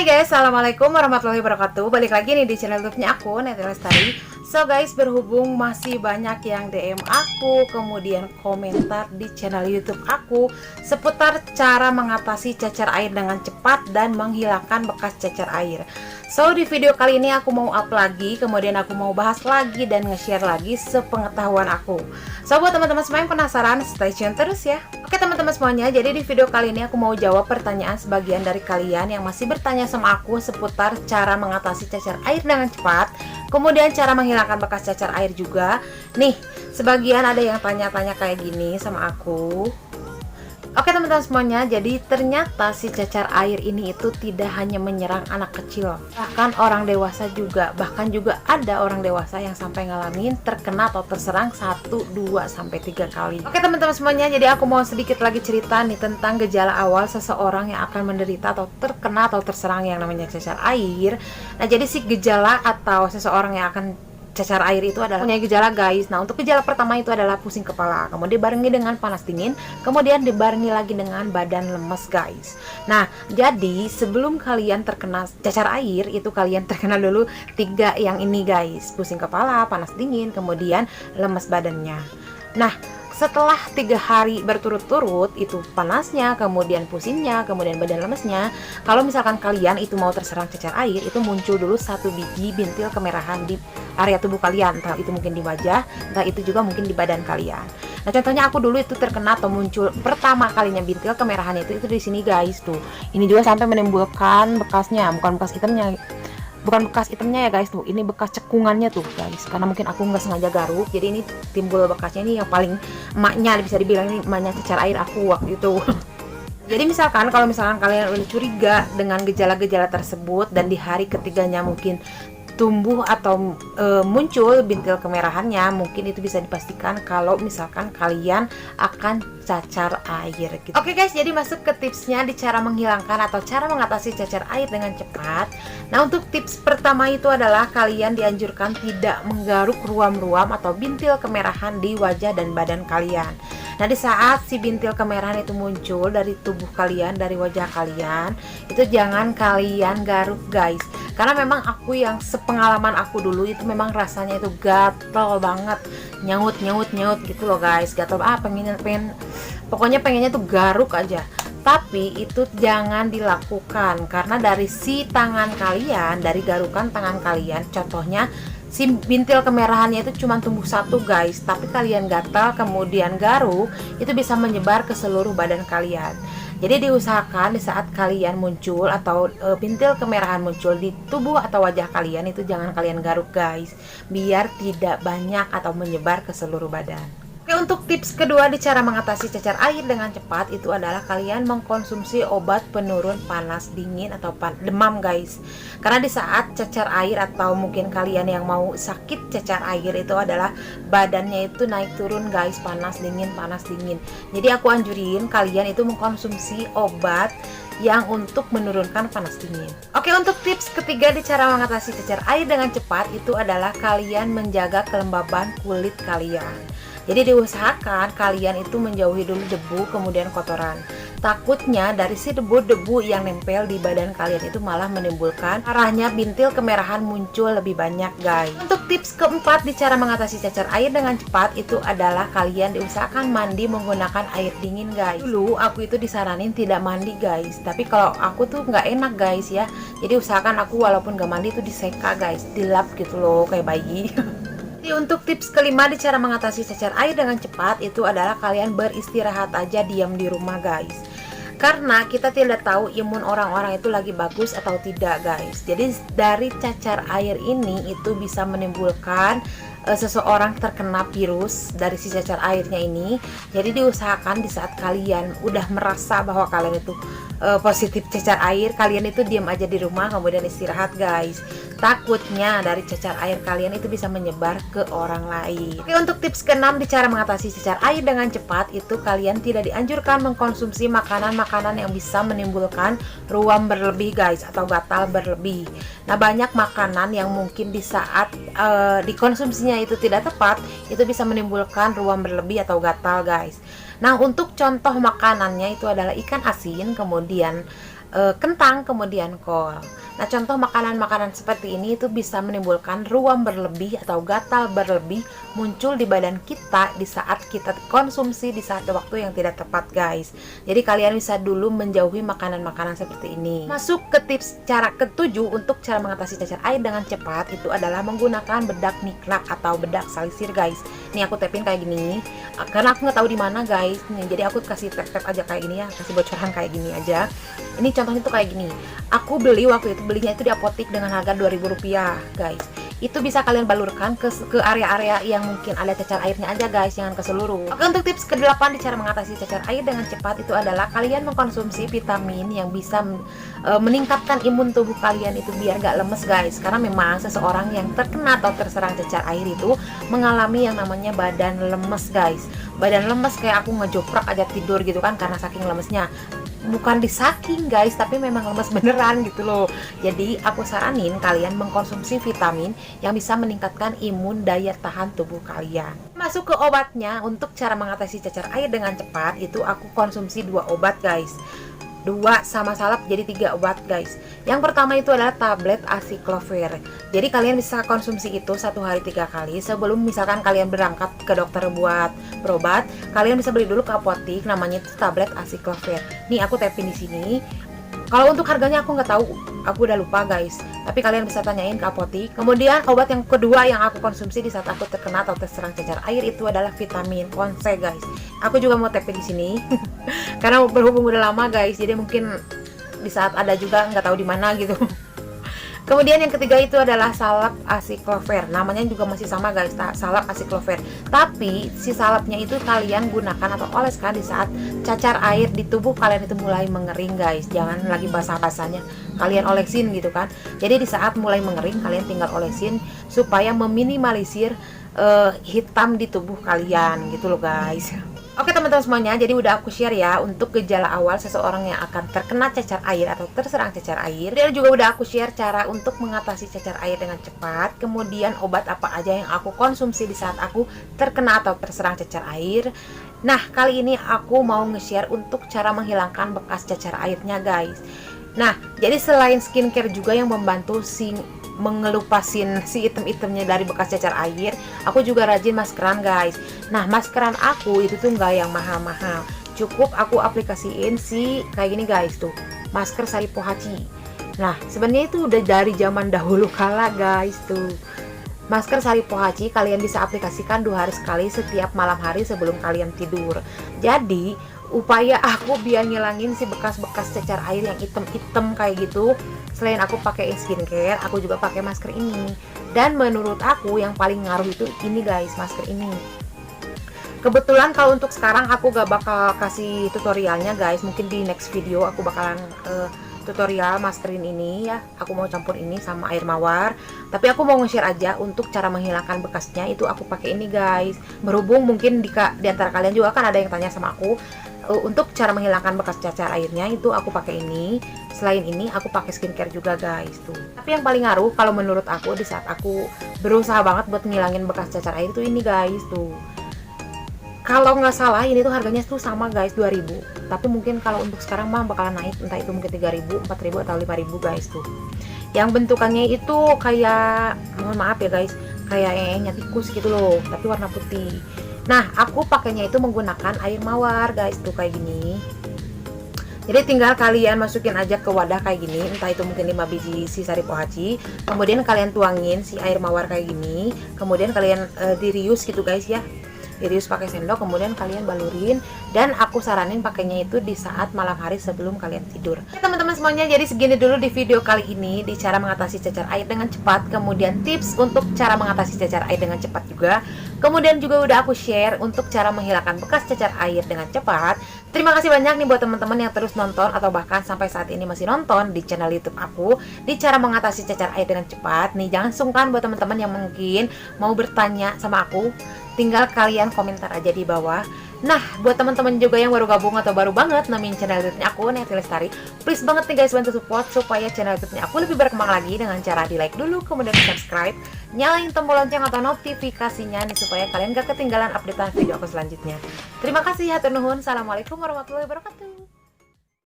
Hai guys, assalamualaikum warahmatullahi wabarakatuh. Balik lagi nih di channel YouTube-nya aku, Neti Lestari. So guys, berhubung masih banyak yang DM aku, kemudian komentar di channel YouTube aku seputar cara mengatasi cacar air dengan cepat dan menghilangkan bekas cacar air. So di video kali ini aku mau up lagi, kemudian aku mau bahas lagi dan nge-share lagi sepengetahuan aku. So buat teman-teman semua yang penasaran, stay tune terus ya. Oke teman-teman semuanya, jadi di video kali ini aku mau jawab pertanyaan sebagian dari kalian yang masih bertanya sama aku seputar cara mengatasi cacar air dengan cepat, kemudian cara menghilangkan bekas cacar air juga. Nih, sebagian ada yang tanya-tanya kayak gini sama aku. Oke teman-teman semuanya, jadi ternyata si cacar air ini itu tidak hanya menyerang anak kecil, bahkan orang dewasa juga. Bahkan juga ada orang dewasa yang sampai ngalamin terkena atau terserang 1, 2, sampai 3 kali. Oke teman-teman semuanya, jadi aku mau sedikit lagi cerita nih tentang gejala awal seseorang yang akan menderita atau terkena atau terserang yang namanya cacar air. Nah jadi si gejala atau seseorang yang akan cacar air itu adalah punya gejala guys. Nah untuk gejala pertama itu adalah pusing kepala, kemudian dibarengi dengan panas dingin, kemudian dibarengi lagi dengan badan lemes guys. Nah jadi sebelum kalian terkena cacar air itu kalian terkena dulu 3 yang ini guys: pusing kepala, panas dingin, kemudian lemes badannya. Nah setelah 3 hari berturut-turut itu panasnya, kemudian pusingnya, kemudian badan lemesnya, kalau misalkan kalian itu mau terserang cacar air, itu muncul dulu 1 biji bintil kemerahan di area tubuh kalian, entah itu mungkin di wajah, entah itu juga mungkin di badan kalian. Nah contohnya aku dulu itu terkena atau muncul pertama kalinya bintil kemerahan itu di sini guys tuh. Ini juga sampai menimbulkan bekasnya, bukan bekas hitamnya ya guys tuh, ini bekas cekungannya tuh guys, karena mungkin aku nggak sengaja garuk, jadi ini timbul bekasnya. Ini yang paling emaknya, bisa dibilang ini emaknya cacar air aku waktu itu. Jadi kalau misalkan kalian udah curiga dengan gejala-gejala tersebut dan di hari ketiganya mungkin tumbuh atau muncul bintil kemerahannya, mungkin itu bisa dipastikan kalau misalkan kalian akan cacar air gitu. Oke guys, jadi masuk ke tipsnya di cara menghilangkan atau cara mengatasi cacar air dengan cepat. Nah untuk tips pertama itu adalah kalian dianjurkan tidak menggaruk ruam-ruam atau bintil kemerahan di wajah dan badan kalian. Nah di saat si bintil kemerahan itu muncul dari tubuh kalian, dari wajah kalian, itu jangan kalian garuk guys, karena memang aku yang sepengalaman aku dulu itu memang rasanya itu gatel banget, nyaut gitu loh guys, gatel pokoknya pengennya tuh garuk aja. Tapi itu jangan dilakukan, karena dari si tangan kalian, dari garukan tangan kalian, contohnya si bintil kemerahannya itu cuma tumbuh 1 guys, tapi kalian gatal kemudian garuk, itu bisa menyebar ke seluruh badan kalian. Jadi diusahakan di saat kalian muncul atau bintil kemerahan muncul di tubuh atau wajah kalian, itu jangan kalian garuk guys, biar tidak banyak atau menyebar ke seluruh badan. Oke, untuk tips kedua di cara mengatasi cacar air dengan cepat itu adalah kalian mengkonsumsi obat penurun panas dingin atau demam guys. Karena di saat cacar air atau mungkin kalian yang mau sakit cacar air itu adalah badannya itu naik turun guys, panas dingin. Jadi aku anjurin kalian itu mengkonsumsi obat yang untuk menurunkan panas dingin. Oke, untuk tips ketiga di cara mengatasi cacar air dengan cepat itu adalah kalian menjaga kelembaban kulit kalian. Jadi diusahakan kalian itu menjauhi dulu debu kemudian kotoran. Takutnya dari si debu-debu yang nempel di badan kalian itu malah menimbulkan arahnya bintil kemerahan muncul lebih banyak guys. Untuk tips keempat di cara mengatasi cacar air dengan cepat itu adalah kalian diusahakan mandi menggunakan air dingin guys. Dulu aku itu disaranin tidak mandi guys, tapi kalau aku tuh nggak enak guys ya. Jadi usahakan aku walaupun nggak mandi tuh diseka guys, dilap gitu loh kayak bayi. Jadi untuk tips kelima di cara mengatasi cacar air dengan cepat itu adalah kalian beristirahat aja, diam di rumah guys. Karena kita tidak tahu imun orang-orang itu lagi bagus atau tidak guys. Jadi dari cacar air ini itu bisa menimbulkan seseorang terkena virus dari si cacar airnya ini. Jadi diusahakan di saat kalian udah merasa bahwa kalian itu positif cacar air, kalian itu diam aja di rumah kemudian istirahat guys. Takutnya dari cacar air kalian itu bisa menyebar ke orang lain. Oke, untuk tips keenam di cara mengatasi cacar air dengan cepat itu kalian tidak dianjurkan mengkonsumsi makanan-makanan yang bisa menimbulkan ruam berlebih guys, atau gatal berlebih. Nah banyak makanan yang mungkin di saat dikonsumsinya itu tidak tepat, itu bisa menimbulkan ruam berlebih atau gatal guys. Nah untuk contoh makanannya itu adalah ikan asin, kemudian kentang, kemudian kol. Nah, contoh makanan-makanan seperti ini itu bisa menimbulkan ruam berlebih atau gatal berlebih muncul di badan kita di saat kita konsumsi di saat waktu yang tidak tepat, guys. Jadi kalian bisa dulu menjauhi makanan-makanan seperti ini. Masuk ke tips cara ketujuh untuk cara mengatasi cacar air dengan cepat, itu adalah menggunakan bedak niklak atau bedak salisir, guys. Nih aku tapin kayak gini, karena aku nggak tahu di mana, guys. Nih, jadi aku kasih tap-tap aja kayak gini ya, kasih bocoran kayak gini aja. Ini contohnya tuh kayak gini. Aku beli waktu itu, belinya itu di apotik dengan harga Rp2.000, guys. Itu bisa kalian balurkan ke area-area yang mungkin ada cacar airnya aja, guys, jangan ke seluruh. Oke, untuk tips ke-8 di cara mengatasi cacar air dengan cepat itu adalah kalian mengkonsumsi vitamin yang bisa meningkatkan imun tubuh kalian itu biar gak lemes, guys. Karena memang seseorang yang terkena atau terserang cacar air itu mengalami yang namanya badan lemes, guys. Badan lemes kayak aku ngejoprak aja tidur gitu kan, karena saking lemesnya. Bukan disaking, guys, tapi memang lemes beneran gitu loh. Jadi aku saranin kalian mengkonsumsi vitamin yang bisa meningkatkan imun daya tahan tubuh kalian. Masuk ke obatnya, untuk cara mengatasi cacar air dengan cepat itu aku konsumsi 2 obat, guys. 2 sama salep jadi 3 obat, guys. Yang pertama itu adalah tablet aciclovir. Jadi kalian bisa konsumsi itu 1 hari 3 kali. Sebelum misalkan kalian berangkat ke dokter buat berobat, kalian bisa beli dulu ke apotik, namanya itu tablet aciclovir. Nih aku tapin di sini. Kalau untuk harganya aku nggak tahu, aku udah lupa, guys. Tapi kalian bisa tanyain ke apotik. Kemudian obat yang kedua yang aku konsumsi di saat aku terkena atau terserang cacar air itu adalah vitamin Konse, guys. Aku juga mau tapin di sini karena berhubung udah lama, guys. Jadi mungkin di saat ada juga nggak tahu di mana gitu. Kemudian yang ketiga itu adalah salep aciclovir. Namanya juga masih sama, guys, salep aciclovir. Tapi si salepnya itu kalian gunakan atau oleskan di saat cacar air di tubuh kalian itu mulai mengering, guys. Jangan lagi basah-basahnya kalian olesin gitu kan. Jadi di saat mulai mengering kalian tinggal olesin supaya meminimalisir hitam di tubuh kalian gitu loh, guys. Oke teman-teman semuanya, jadi udah aku share ya untuk gejala awal seseorang yang akan terkena cacar air atau terserang cacar air. Dan juga udah aku share cara untuk mengatasi cacar air dengan cepat. Kemudian obat apa aja yang aku konsumsi di saat aku terkena atau terserang cacar air. Nah, kali ini aku mau nge-share untuk cara menghilangkan bekas cacar airnya, guys. Nah, jadi selain skincare juga yang membantu mengelupasin si item-itemnya dari bekas cacar air, aku juga rajin maskeran, guys. Nah, maskeran aku itu tuh nggak yang mahal-mahal, cukup aku aplikasiin si kayak gini, guys, tuh masker Sari Pohaci. Nah, sebenarnya itu udah dari zaman dahulu kala, guys, tuh masker Sari Pohaci kalian bisa aplikasikan 2 hari sekali setiap malam hari sebelum kalian tidur. Jadi upaya aku biar ngilangin si bekas-bekas cacar air yang hitam-hitam kayak gitu, selain aku pakai skincare, aku juga pakai masker ini. Dan menurut aku yang paling ngaruh itu ini, guys, masker ini. Kebetulan kalau untuk sekarang aku gak bakal kasih tutorialnya, guys. Mungkin di next video aku bakalan tutorial maskerin ini ya. Aku mau campur ini sama air mawar. Tapi aku mau nge-share aja untuk cara menghilangkan bekasnya itu aku pakai ini, guys. Berhubung mungkin di antara kalian juga kan ada yang tanya sama aku, untuk cara menghilangkan bekas cacar airnya itu aku pakai ini. Selain ini aku pakai skincare juga, guys, tuh. Tapi yang paling ngaruh kalau menurut aku di saat aku berusaha banget buat ngilangin bekas cacar air itu ini, guys, tuh. Kalau nggak salah ini tuh harganya tuh sama, guys, 2.000. Tapi mungkin kalau untuk sekarang mah bakalan naik, entah itu mungkin 3.000, 4.000 atau 5.000, guys, tuh. Yang bentukannya itu kayak, mohon maaf ya, guys, kayak eenya tikus gitu loh, tapi warna putih. Nah, aku pakainya itu menggunakan air mawar, guys, tuh kayak gini. Jadi tinggal kalian masukin aja ke wadah kayak gini, entah itu mungkin 5 biji si Sari Pohaci. Kemudian kalian tuangin si air mawar kayak gini. Kemudian kalian dirius gitu, guys, ya. Dirius pakai sendok, kemudian kalian balurin. Dan aku saranin pakainya itu di saat malam hari sebelum kalian tidur. Oke teman-teman semuanya, jadi segini dulu di video kali ini di cara mengatasi cacar air dengan cepat. Kemudian tips untuk cara mengatasi cacar air dengan cepat juga. Kemudian juga udah aku share untuk cara menghilangkan bekas cacar air dengan cepat. Terima kasih banyak nih buat teman-teman yang terus nonton atau bahkan sampai saat ini masih nonton di channel YouTube aku di cara mengatasi cacar air dengan cepat. Nih, jangan sungkan buat teman-teman yang mungkin mau bertanya sama aku, tinggal kalian komentar aja di bawah. Nah, buat teman-teman juga yang baru gabung atau baru banget nemuin channel YouTube-nya aku, Neti Lestari, please banget nih, guys, bantu support supaya channel YouTube-nya aku lebih berkembang lagi dengan cara di like dulu, kemudian di subscribe, nyalain tombol lonceng atau notifikasinya nih supaya kalian gak ketinggalan updatean video aku selanjutnya. Terima kasih, hatur nuhun, assalamualaikum warahmatullahi wabarakatuh.